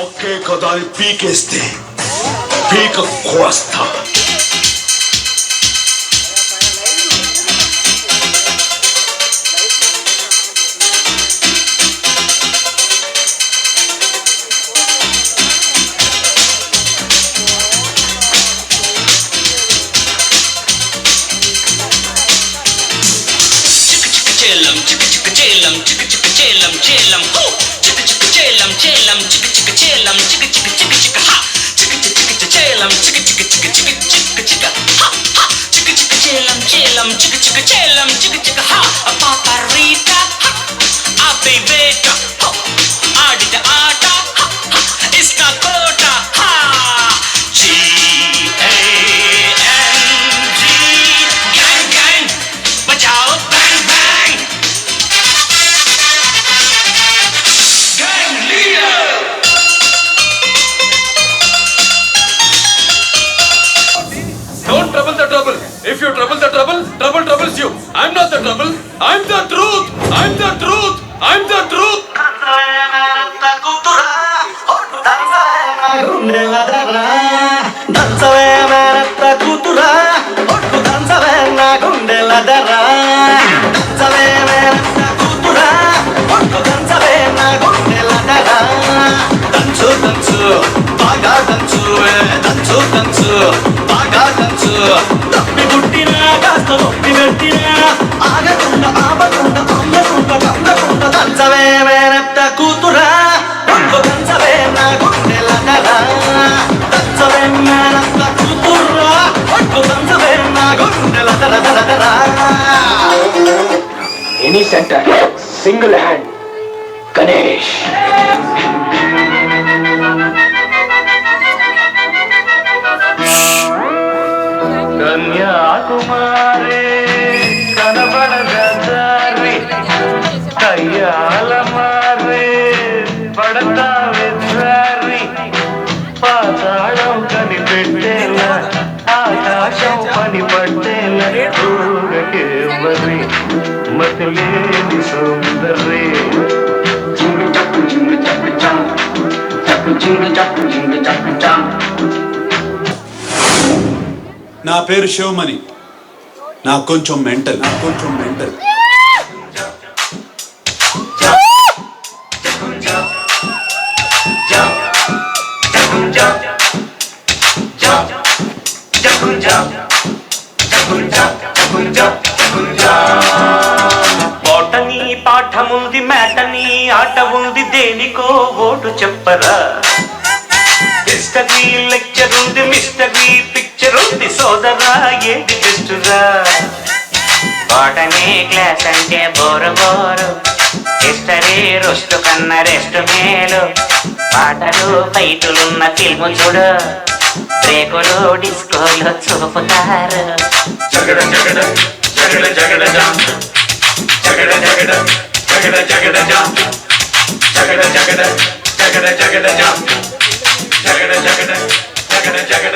ఒకే కదాని పీకేస్తే పీక కోస్తా. Chelam, chicka chicka chelam, chicka chicka chelam, chelam, ho, chicka chicka chelam, chelam, chicka chicka chelam, chicka chicka chicka chicka ha, chicka chicka chicka chelam, chicka chicka chicka chicka chicka chicka ha ha, chicka chicka chelam, chelam, chicka chicka chelam, chicka chicka ha, a paparita ha, a bebeta ho, aadita aata ha ha, iska kota ha, G-A-N-G, gang gang, bajao bang bang. Don't trouble the trouble. If you trouble the trouble, trouble troubles you. I'm not the trouble. I'm the truth. I'm the truth. I'm the truth. తప్పి పుట్టినా కాస్త నొప్పి పెట్టినా ఆగకుండా ఆపకుండా అందకుండా అందకుండా దంచవే మేనత్త కూతురా ఒక్క దంచవే నా గుండెలదరా దంచవే మేనత్త కూతురా ఒక్క దంచవే నా గుండెలదరా. Any center, single hand, Ganesh. Kanyakumari కనబడదారి కయ్యాల మారి పడతా విద్రారి పాతాళం కనిపెట్టేల ఆకాశం పని పట్టేల ఊరకే మరి మతిలేని సుందరి చింగు చప్పు చింగు చప్పు చం చప్పు చింగు చప్పు చింగు చప్పు చం. నా పేరు శివమణి. నాకు కొంచెం మెంటల్. బోటనీ పాఠముంది మేటనీ ఆట ఉంది దేనికో ఓటు చెప్పరా హిస్టరీ లెక్చర్ ఉంది మిస్టరీ పిక్చర్ ఉంది సోదరా ఏది బెస్టురా బోటనీ క్లాస్ అంటే బోరు బోరు, హిస్టరీ రొస్టు కన్నా రెస్ట్ మేలు, పాటలు ఫైటులున్న ఫిల్ము చూడు, బ్రేకులు డిస్కోలు చూపుతారు. జగడ జగడ జగడ జగడ జాం జగడ జగడ జగడ జగడ జాం జగడ జగడ జగడ జగడ జాం జగడ జగడ జగడ జగడ